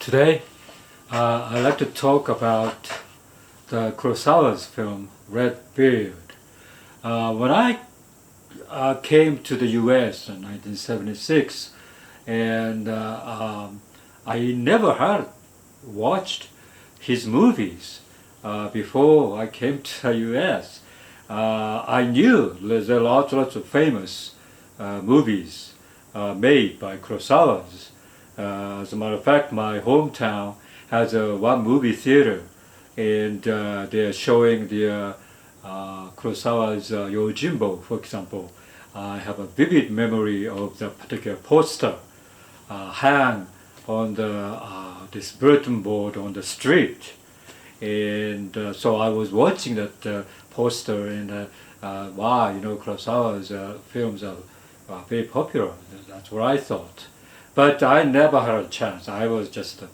Today, I'd like to talk about the Kurosawa's film Red Beard. When I came to the U.S. in 1976, and I never had watched his movies before I came to the U.S. I knew there are lots of famous movies made by Kurosawa's. As a matter of fact, my hometown has one movie theater, and they are showing the Kurosawa's Yojimbo, for example. I have a vivid memory of the particular poster hang on the this bulletin board on the street, and so I was watching that poster, and wow, Kurosawa's films are very popular. That's what I thought. But I never had a chance. I was just a,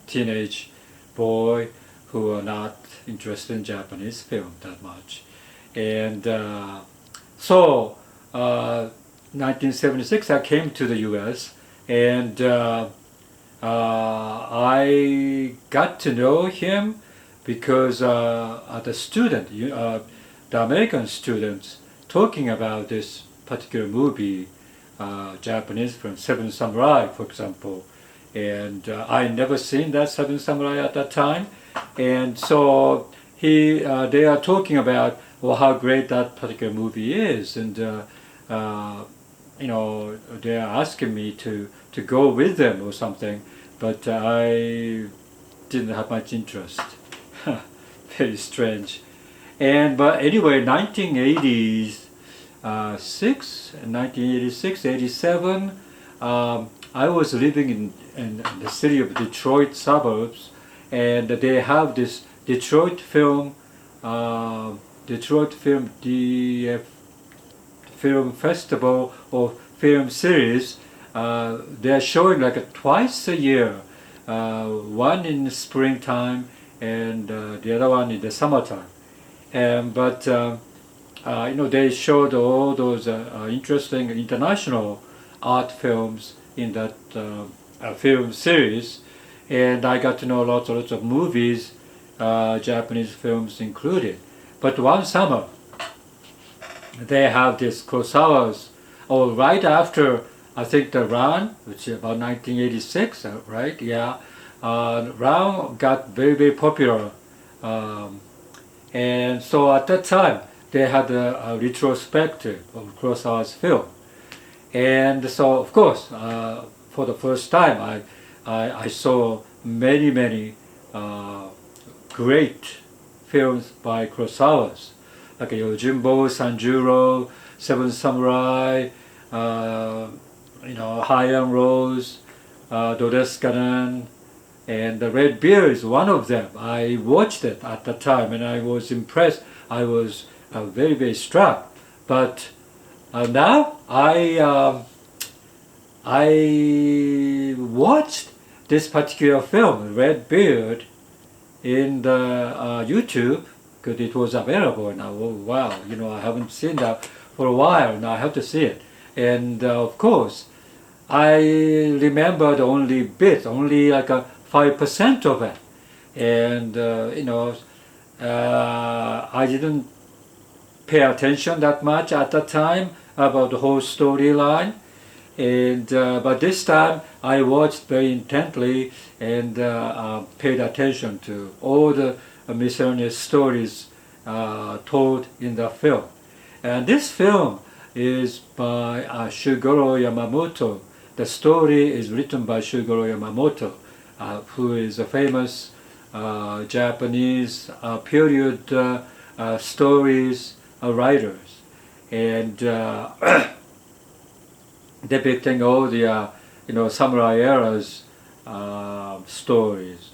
teenage boy who were not interested in Japanese film that much. And so, 1976, I came to the U.S. and I got to know him because the student, the American students, talking about this particular movie. Japanese film, Seven Samurai, for example, and I never seen that Seven Samurai at that time, and so they are talking about how great that particular movie is, and they are asking me to go with them or something, but I didn't have much interest. Very strange, but anyway, 1980s. 1986, 87, I was living in the city of Detroit suburbs, and they have this Detroit film film festival or film series. They're showing like twice a year, one in the springtime and the other one in the summertime. But they showed all those interesting international art films in that film series, and I got to know lots of movies, Japanese films included. But one summer, they have this Kurosawa's, right after, I think the Ran, which is about 1986, right? Yeah. Ran got very popular. And so at that time, they had a retrospective of Kurosawa's film. And so, of course, for the first time, I saw many great films by Kurosawa's, like Yojimbo, Sanjuro, Seven Samurai, High-End Rose, Dodeskanen, and The Red Beard is one of them. I watched it at the time, and I was impressed. I was very struck, but now I watched this particular film, Red Beard, in the YouTube because it was available. Now, oh, wow, I haven't seen that for a while. Now I have to see it, and of course, I remembered only like a 5% of it, and I didn't pay attention that much at the time about the whole storyline, and but this time I watched very intently and paid attention to all the miscellaneous stories told in the film. And this film is by Shugoro Yamamoto. The story is written by Shugoro Yamamoto, who is a famous Japanese period stories writers, and depicting all the samurai era's stories.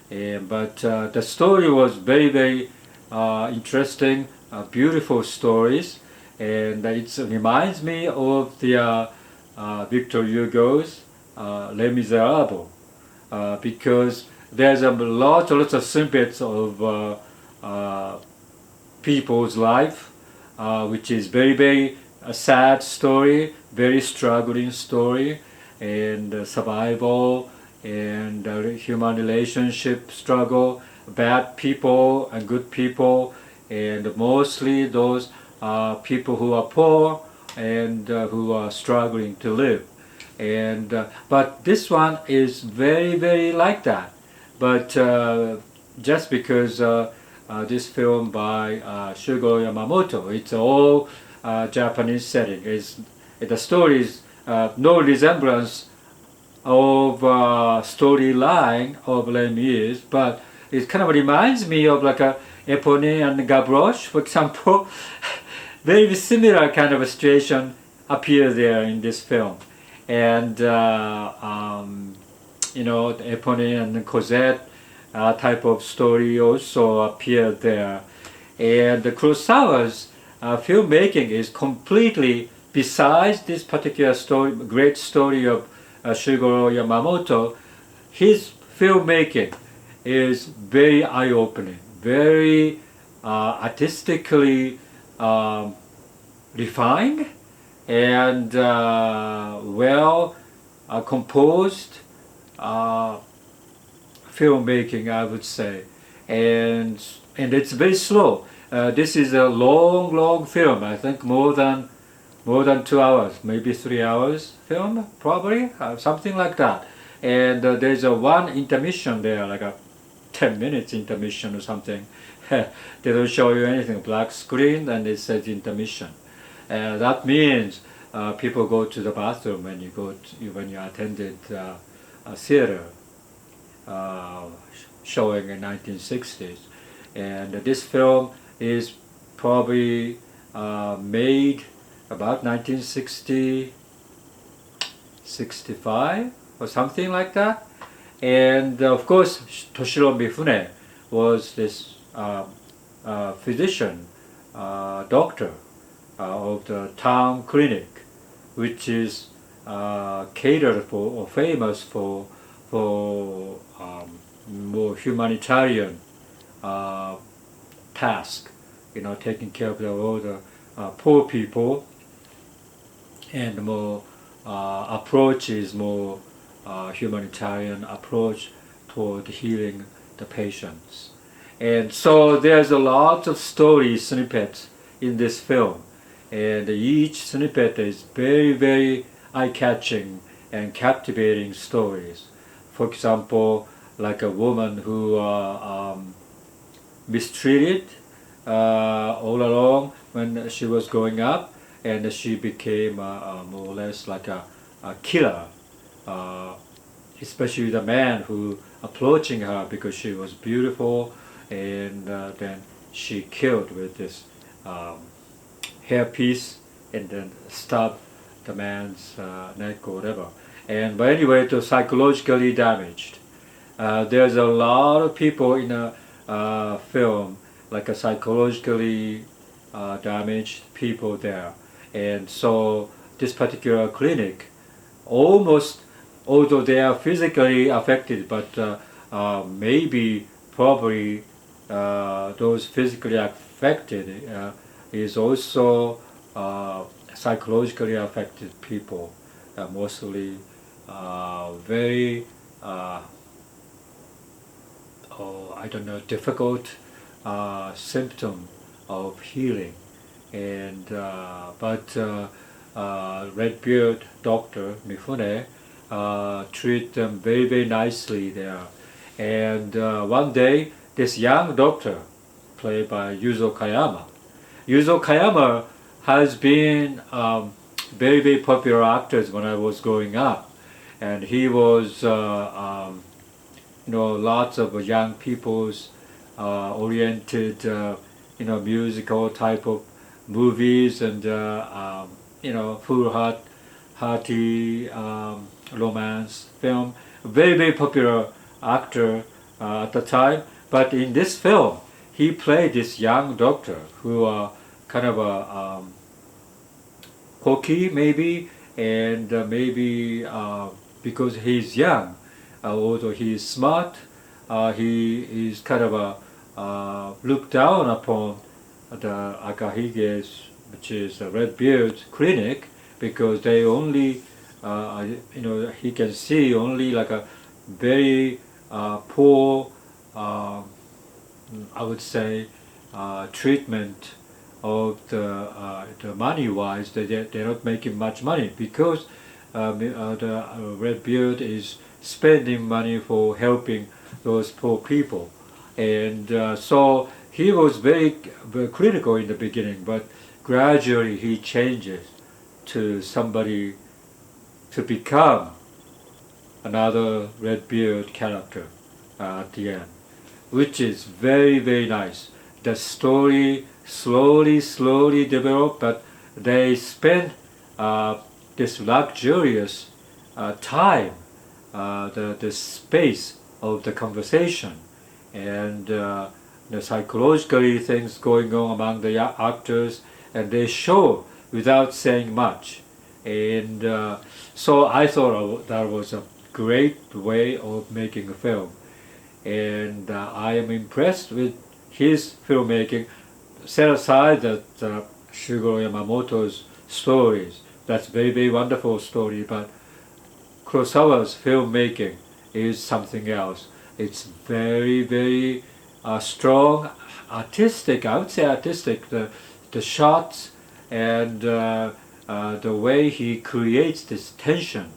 But the story was very interesting, beautiful stories, and it reminds me of the Victor Hugo's Les Miserables, because there's lots of snippets of people's life, which is very sad story, very struggling story, and survival, and human relationship struggle, bad people and good people, and mostly those people who are poor and who are struggling to live. And but this one is very very like that. But just because this film by Shugo Yamamoto, it's all Japanese setting. The story is no resemblance of storyline of Les Mis, but it kind of reminds me of like a Epone and Gavroche, for example. Very similar kind of a situation appears there in this film, and Epone and Cosette type of story also appeared there, and the Kurosawa's filmmaking is completely besides this particular story, great story of Shigeru Yamamoto. His filmmaking is very eye-opening, very artistically refined and well composed filmmaking, I would say, and it's very slow. This is a long film. I think more than 2 hours, maybe 3 hours film, probably something like that. And there's a one intermission there, like a 10 minutes intermission or something. They don't show you anything, black screen, and it says intermission. That means people go to the bathroom when you attended a theater showing in 1960s. And this film is probably made about 1960, 65 or something like that. And of course, Toshiro Mifune was this physician, doctor of the town clinic, which is catered for or famous for more humanitarian task, taking care of all the poor people, and more approach is more humanitarian approach toward healing the patients. And so there's a lot of story snippets in this film, and each snippet is very very eye-catching and captivating stories. For example, like a woman who mistreated all along when she was growing up, and she became more or less like a killer, especially the man who approaching her because she was beautiful, and then she killed with this hairpiece and then stabbed the man's neck or whatever. And but anyway, it was psychologically damaged. There's a lot of people in a film, like a psychologically damaged people there. And so this particular clinic, almost, although they are physically affected, but maybe probably those physically affected is also psychologically affected people, mostly very difficult symptom of healing. And but Redbeard Doctor Mifune treat them very very nicely there. And one day, this young doctor, played by Yuzo Kayama has been very very popular actors when I was growing up, and he was lots of young people's oriented musical type of movies, and full hearty romance film. Very very popular actor at the time. But in this film, he played this young doctor who kind of a cocky maybe, and maybe because he's young, although he is smart, he is kind of looked down upon the Akahige's, which is a Redbeard clinic, because they only, he can see only like a very poor, I would say, treatment of the money wise. They're not making much money because the Redbeard is spending money for helping those poor people. And so he was very critical in the beginning, but gradually he changes to somebody to become another Redbeard character at the end, which is very nice. The story slowly develop, but they spend this luxurious time, the space of the conversation, and the psychologically things going on among the actors, and they show without saying much. And so I thought that was a great way of making a film, and I am impressed with his filmmaking. Set aside that Shigeru Yamamoto's stories, that's very wonderful story, but Kurosawa's filmmaking is something else. It's very strong, artistic. I would say artistic. The shots and the way he creates this tension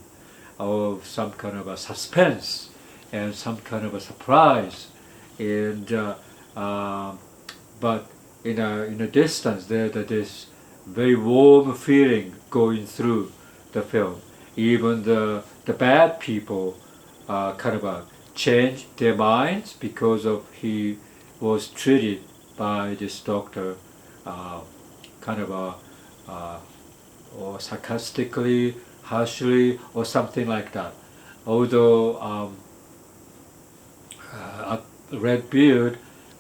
of some kind of a suspense and some kind of a surprise, and but in a distance there's this very warm feeling going through the film. Even the bad people kind of change their minds because of he was treated by this doctor kind of or sarcastically, harshly, or something like that. Although a Redbeard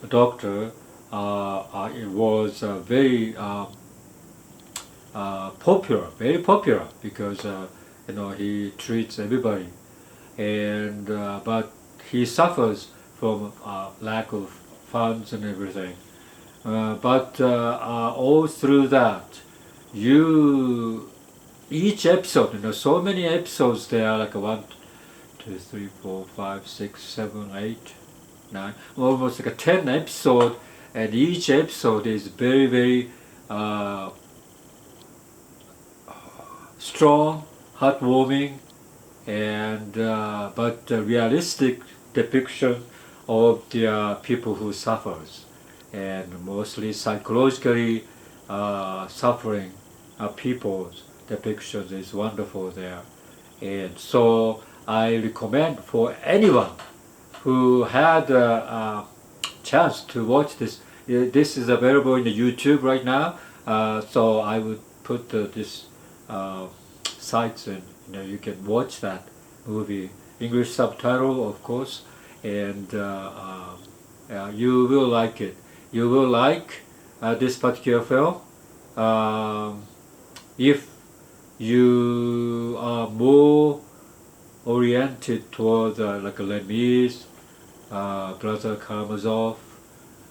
doctor it was very very popular because he treats everybody, and but he suffers from lack of funds and everything. But all through that, each episode, so many episodes there are like 1, 2, 3, 4, 5, 6, 7, 8, 9, almost like a 10 episode, and each episode is very strong, heartwarming, and but realistic depiction of the people who suffers, and mostly psychologically suffering people's depictions is wonderful there. And so I recommend for anyone who had a chance to watch this. This is available in the YouTube right now, so I would put this sites, and you can watch that movie, English subtitle of course, and you will like it. You will like this particular film if you are more oriented toward like a Les Mis, Brother Karamazov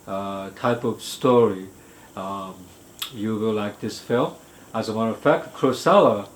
type of story. You will like this film. As a matter of fact, Kurosawa